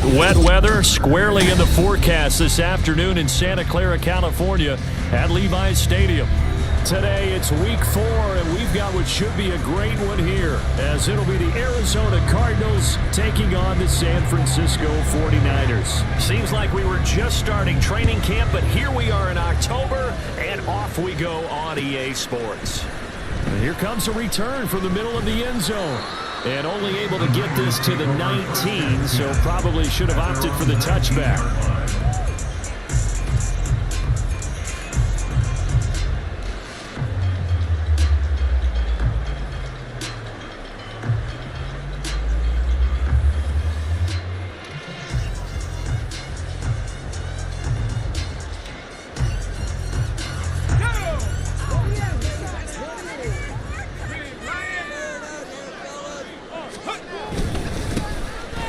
Wet weather squarely in the forecast this afternoon in Santa Clara, California at Levi's Stadium. Today it's week 4 and we've got what should be a great one here as it'll be the Arizona Cardinals taking on the San Francisco 49ers. Seems like we were just starting training camp, but here we are in October and off we go on EA Sports. And here comes a return from the middle of the end zone. And only able to get this to the 19, so probably should have opted for the touchback.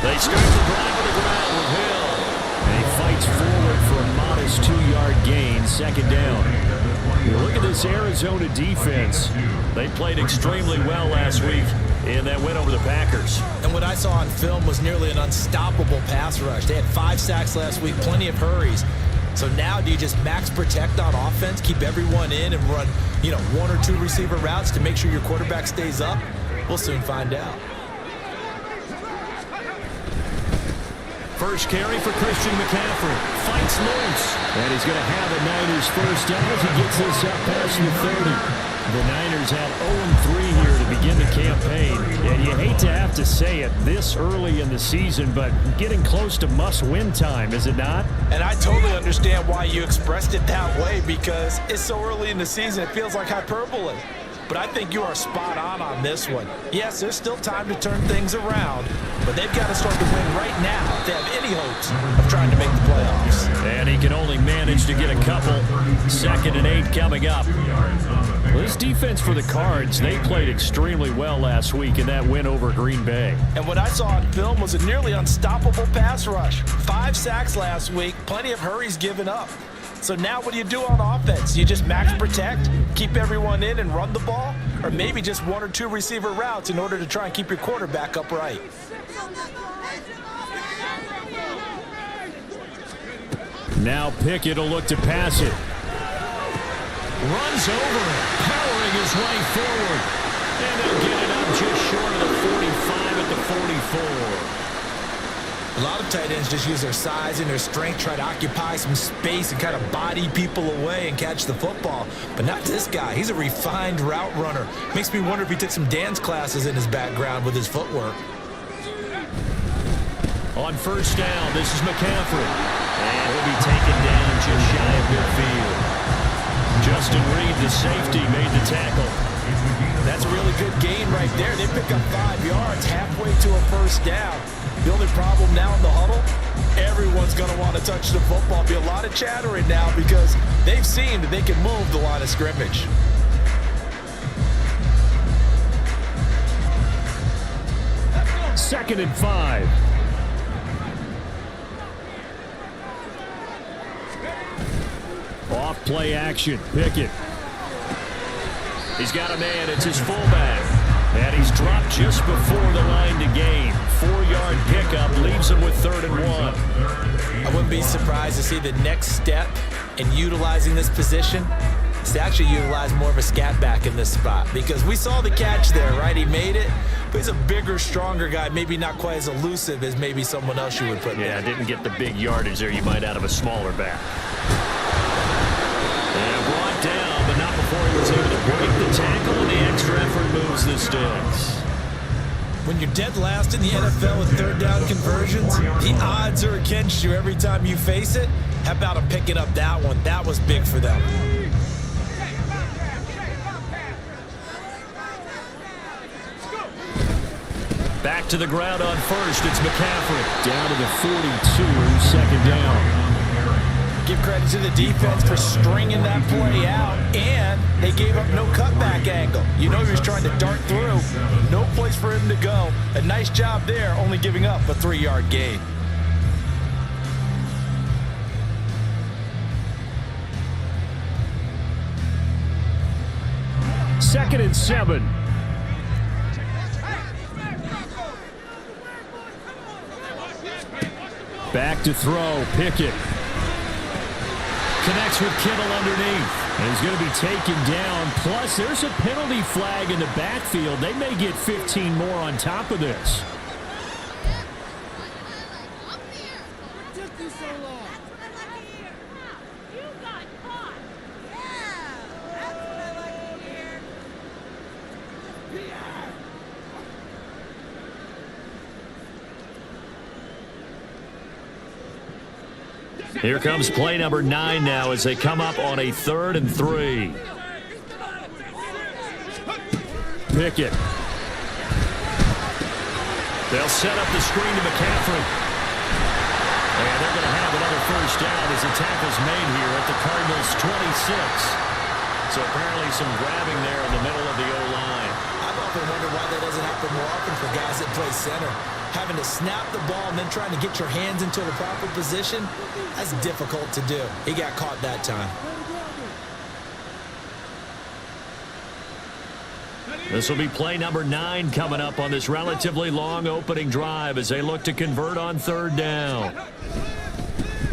They start the drive on the ground with Hill. And he fights forward for a modest 2-yard gain, second down. You look at this Arizona defense. They played extremely well last week in that win over the Packers. And what I saw on film was nearly an unstoppable pass rush. They had 5 sacks last week, plenty of hurries. So now do you just max protect on offense, keep everyone in and run, 1 or 2 receiver routes to make sure your quarterback stays up? We'll soon find out. First carry for Christian McCaffrey. Fights loose. And he's going to have a Niners first down as he gets this up past the 30. The Niners had 0-3 here to begin the campaign. And you hate to have to say it this early in the season, but getting close to must-win time, is it not? And I totally understand why you expressed it that way, because it's so early in the season, it feels like hyperbole. But I think you are spot on this one. Yes, there's still time to turn things around, but they've got to start to win right now if they have any hopes of trying to make the playoffs. And he can only manage to get a couple. 2nd and 8 coming up. Well, this defense for the Cards, they played extremely well last week in that win over Green Bay. And what I saw on film was a nearly unstoppable pass rush. 5 sacks last week, plenty of hurries given up. So now what do you do on offense? You just max protect, keep everyone in and run the ball? Or maybe just 1 or 2 receiver routes in order to try and keep your quarterback upright? Now Pickett will look to pass it. Runs over it, powering his way forward. And they'll get it up just short of the 45 at the 44. A lot of tight ends just use their size and their strength, try to occupy some space and kind of body people away and catch the football. But not this guy. He's a refined route runner. Makes me wonder if he took some dance classes in his background with his footwork. On first down, this is McCaffrey. And he'll be taken down just shy of midfield. Justin Reed, the safety, made the tackle. That's a really good gain right there. They pick up 5 yards halfway to a first down. The only problem now in the huddle, everyone's going to want to touch the football. Be a lot of chattering now because they've seen that they can move the line of scrimmage. Second and 5. Off play action, Pickett. He's got a man, it's his fullback. And he's dropped just before the line to gain. 4-yard pickup leaves him with 3rd and 1. I wouldn't be surprised to see the next step in utilizing this position is to actually utilize more of a scat back in this spot. Because we saw the catch there, right? He made it, but he's a bigger, stronger guy. Maybe not quite as elusive as maybe someone else you would put there. Yeah, didn't get the big yardage there you might out of a smaller back. And brought down, but not before he was able to break the tackle, and the extra effort moves the sticks. When you're dead last in the NFL with 3rd down conversions, the odds are against you every time you face it. How about him picking up that one? That was big for them. Back to the ground on first. It's McCaffrey. Down to the 42, second down. Give credit to the defense for stringing that play out, and they gave up no cutback angle. You know he was trying to dart through. No place for him to go. A nice job there, only giving up a 3-yard gain. Second and 7. Back to throw. Pickett. Connects with Kittle underneath. And he's going to be taken down. Plus, there's a penalty flag in the backfield. They may get 15 more on top of this. Here comes play number 9 now as they come up on a 3rd and 3. Pickett. They'll set up the screen to McCaffrey. And they're going to have another first down as the tackle's made here at the Cardinals' 26. So apparently some grabbing there in the middle of the O-line. I've often wondered why that doesn't happen more often for guys that play center. Having to snap the ball and then trying to get your hands into the proper position, that's difficult to do. He got caught that time. This will be play number 9 coming up on this relatively long opening drive as they look to convert on 3rd down.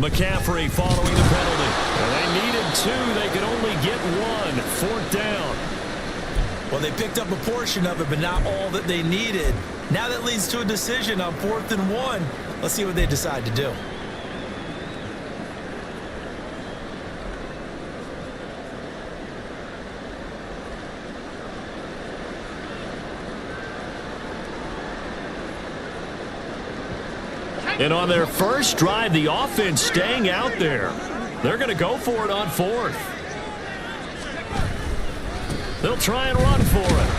McCaffrey following the penalty. Well, they needed 2. They could only get 1. 4th down. Well, they picked up a portion of it, but not all that they needed. Now that leads to a decision on 4th and 1. Let's see what they decide to do. And on their first drive, the offense staying out there. They're going to go for it on 4th. They'll try and run for it.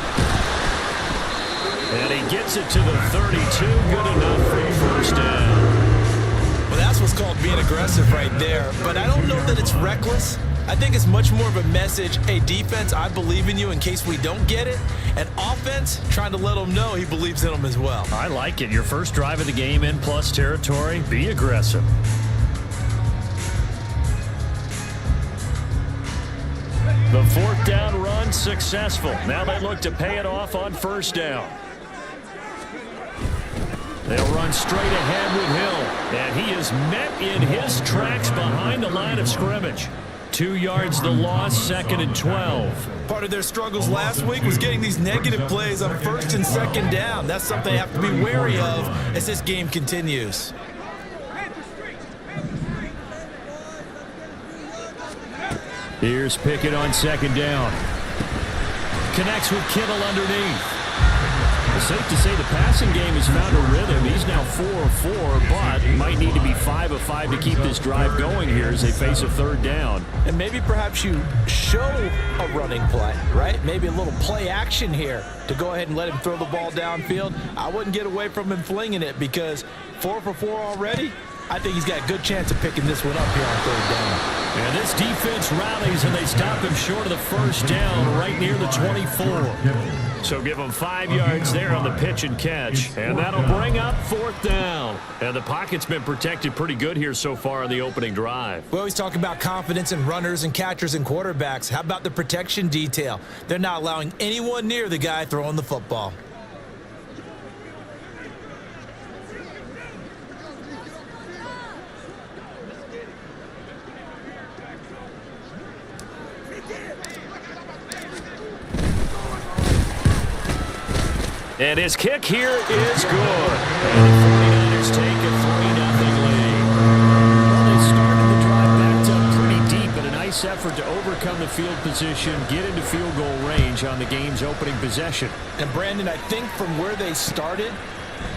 And he gets it to the 32. Good enough for a first down. Well, that's what's called being aggressive right there. But I don't know that it's reckless. I think it's much more of a message, hey, defense, I believe in you in case we don't get it. And offense, trying to let them know he believes in them as well. I like it. Your first drive of the game in plus territory, be aggressive. The 4th down run successful. Now they look to pay it off on 1st down. They'll run straight ahead with Hill. And he is met in his tracks behind the line of scrimmage. 2 yards the loss, 2nd and 12. Part of their struggles last week was getting these negative plays on 1st and 2nd down. That's something they have to be wary of as this game continues. Here's Pickett on 2nd down. Connects with Kittle underneath. It's safe to say the passing game has found a rhythm. He's now 4 of 4, but might need to be 5 of 5 to keep this drive going here as they face a 3rd down. And maybe perhaps you show a running play, right? Maybe a little play action here to go ahead and let him throw the ball downfield. I wouldn't get away from him flinging it because 4 for 4 already. I think he's got a good chance of picking this one up here on 3rd down. And this defense rallies, and they stop him short of the first down right near the 24. So give him 5 yards there on the pitch and catch. And that'll bring up 4th down. And the pocket's been protected pretty good here so far on the opening drive. We always talk about confidence in runners and catchers and quarterbacks. How about the protection detail? They're not allowing anyone near the guy throwing the football. And his kick here is good. And the 49ers take a 3-0 lead. Well, they started the drive backed up pretty deep, but a nice effort to overcome the field position, get into field goal range on the game's opening possession. And Brandon, I think from where they started,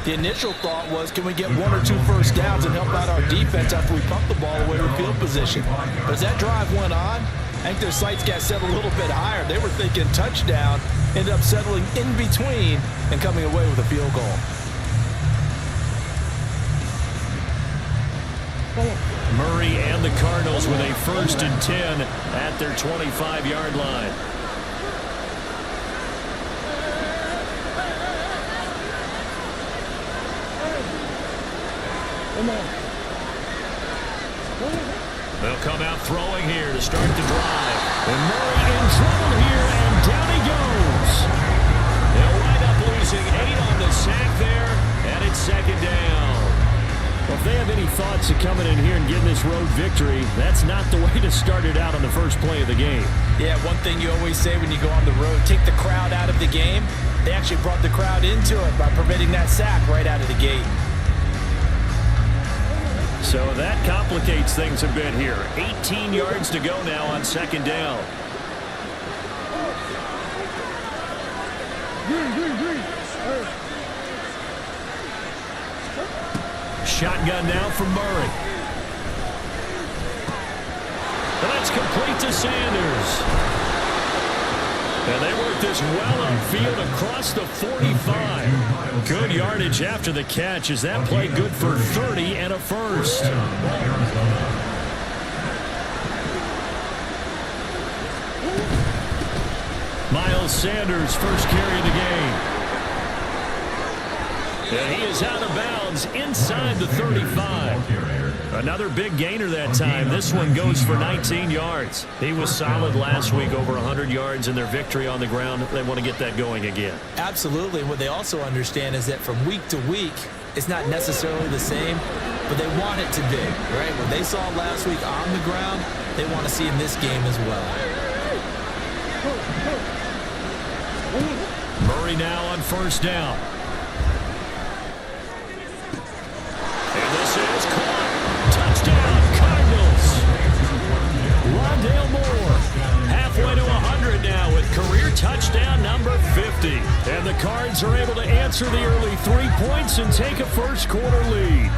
the initial thought was, can we get 1 or 2 first downs and help out our defense after we pump the ball away with field position? But as that drive went on, I think their sights got set a little bit higher. They were thinking touchdown, ended up settling in between and coming away with a field goal. Murray and the Cardinals with a 1st and 10 at their 25-yard line. They'll come out throwing here to start the drive. And Murray in trouble here, and down he goes. They'll wind up losing 8 on the sack there, and it's 2nd down. Well, if they have any thoughts of coming in here and getting this road victory, that's not the way to start it out on the first play of the game. Yeah, one thing you always say when you go on the road, take the crowd out of the game. They actually brought the crowd into it by permitting that sack right out of the gate. So that complicates things a bit here. 18 yards to go now on second down. Shotgun now from Murray. And that's complete to Sanders. And they work this well upfield across the 45. Good yardage after the catch. Is that play good for 30 and a first? Miles Sanders, first carry of the game. And he is out of bounds inside the 35. Another big gainer that time. This one goes for 19 yards. He was solid last week, over 100 yards in their victory on the ground. They want to get that going again. Absolutely. What they also understand is that from week to week, it's not necessarily the same, but they want it to be, right? What they saw last week on the ground, they want to see in this game as well. Murray now on first down. And this is caught. Touchdown, Cardinals. Rondale Moore, halfway to 100 now with career touchdown number 50. And the Cards are able to answer the early 3 points and take a first quarter lead.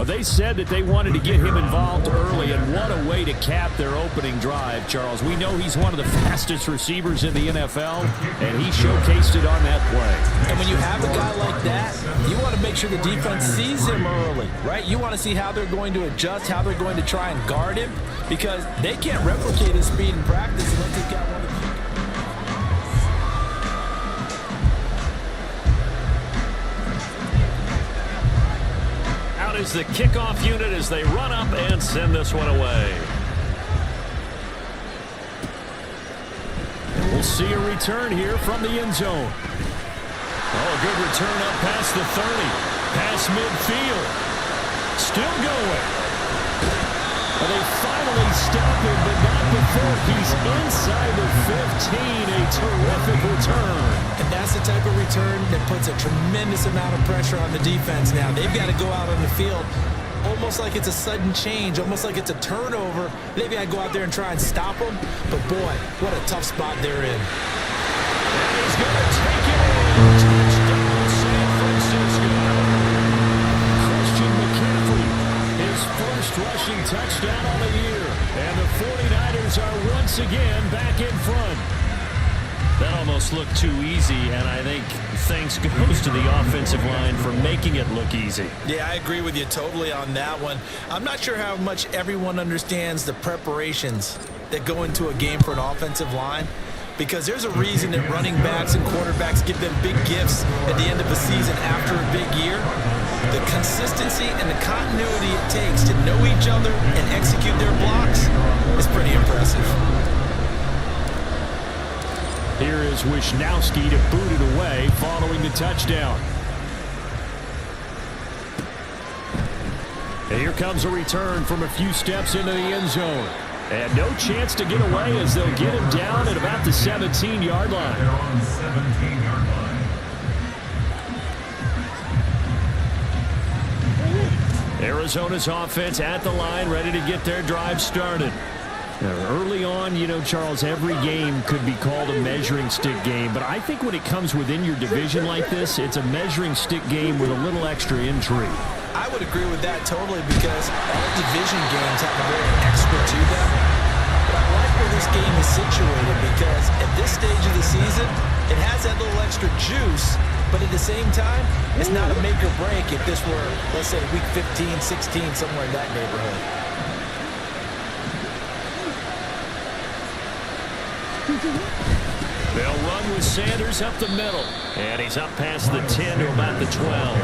They said that they wanted to get him involved early, and what a way to cap their opening drive, Charles. We know he's one of the fastest receivers in the NFL, and he showcased it on that play. And when you have a guy like that, you want to make sure the defense sees him early, right? You want to see how they're going to adjust, how they're going to try and guard him, because they can't replicate his speed in practice unless he's got one of the... Is the kickoff unit as they run up and send this one away. And we'll see a return here from the end zone. Oh, a good return up past the 30. Past midfield. Still going. And they finally stop him, but not before he's inside the 15. A terrific return. And that's the type of return that puts a tremendous amount of pressure on the defense now. They've got to go out on the field almost like it's a sudden change, almost like it's a turnover. They've got to go out there and try and stop them. But, boy, what a tough spot they're in. And he's going to take it in. Touchdown, San Francisco. Christian McCaffrey, his first rushing touchdown on the year. And the 49ers are once again back in front. That almost looked too easy, and I think thanks goes to the offensive line for making it look easy. Yeah, I agree with you totally on that one. I'm not sure how much everyone understands the preparations that go into a game for an offensive line, because there's a reason that running backs and quarterbacks give them big gifts at the end of the season after a big year. The consistency and the continuity it takes to know each other and execute their blocks is pretty impressive. Here is Wisnowski to boot it away following the touchdown. And here comes a return from a few steps into the end zone. And no chance to get away as they'll get him down at about the 17-yard line. Arizona's offense at the line, ready to get their drive started. Now, early on, you know, Charles, every game could be called a measuring stick game, but I think when it comes within your division like this, it's a measuring stick game with a little extra intrigue. I would agree with that totally, because all division games have a little extra to them. But I like where this game is situated, because at this stage of the season, it has that little extra juice, but at the same time, it's not a make or break if this were, let's say, week 15, 16, somewhere in that neighborhood. They'll run with Sanders up the middle. And he's up past the 10 to about the 12.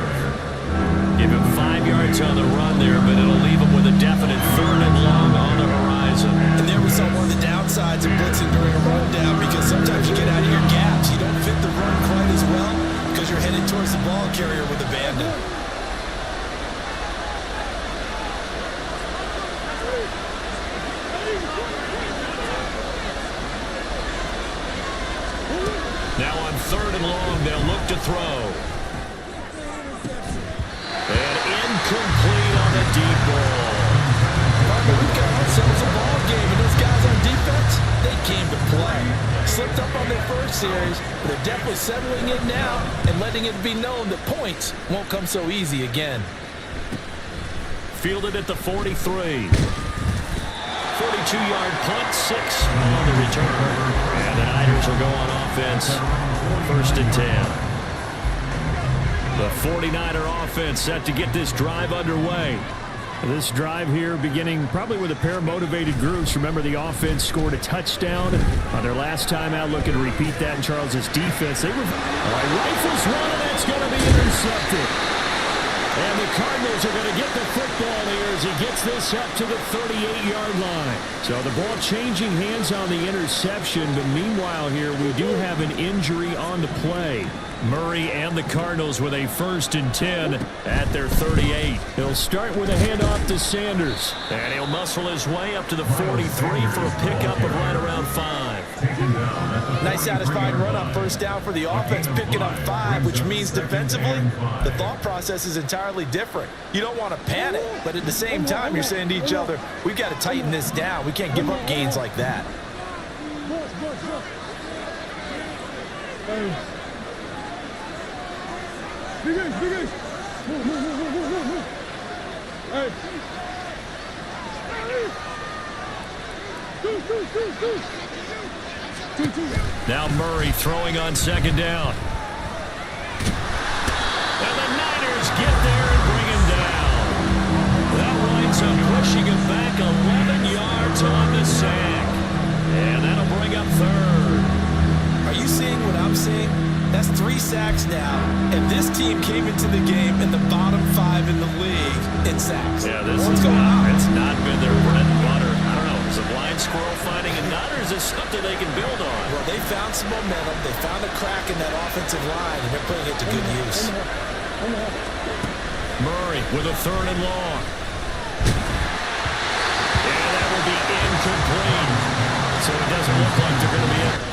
Give him 5 yards on the run there, but it'll leave him with a definite 3rd and long on the horizon. And there we saw one of the downsides of blitzing during a rundown, because sometimes you get out of your gaps. You don't fit the run quite as well because because you're headed towards the ball carrier with abandon. Now on 3rd and long, they'll look to throw. And incomplete on the deep ball. We've got ourselves a ball game, and those guys on defense, they came to play. Slipped up on their first series, but they're definitely settling in now and letting it be known that points won't come so easy again. Fielded at the 43. 42-yard punt, 6 on the return. And the Niners will go on offense, 1st and 10. The 49er offense set to get this drive underway. This drive here beginning probably with a pair of motivated groups. Remember, the offense scored a touchdown on their last time out. Looking to repeat that in Charles' defense. They were rifles one, and that's going to be intercepted. And the Cardinals are going to get the football here as he gets this up to the 38-yard line. So the ball changing hands on the interception, but meanwhile here we do have an injury on the play. Murray and the Cardinals with a 1st and 10 at their 38. He'll start with a handoff to Sanders. And he'll muscle his way up to the 43 for a pickup of right around 5. Nice satisfying run on 1st down for the offense, picking up 5, which means defensively, the thought process is entirely different. You don't want to panic, but at the same time, you're saying to each other, we've got to tighten this down. We can't give up gains like that. Now Murray throwing on 2nd down. And the Niners get there and bring him down. That winds up pushing him back 11 yards on the sack. And that'll bring up 3rd. Are you seeing what I'm seeing? That's 3 sacks now, and this team came into the game in the bottom 5 in the league in sacks. Yeah, this What's is going on? It's not been their bread and butter. I don't know. Is a blind squirrel finding a nut, or is this something they can build on? Well, they found some momentum. They found a crack in that offensive line, and they're putting it to good use. Murray with a 3rd and long. And that will be incomplete. So it doesn't look like they're going to be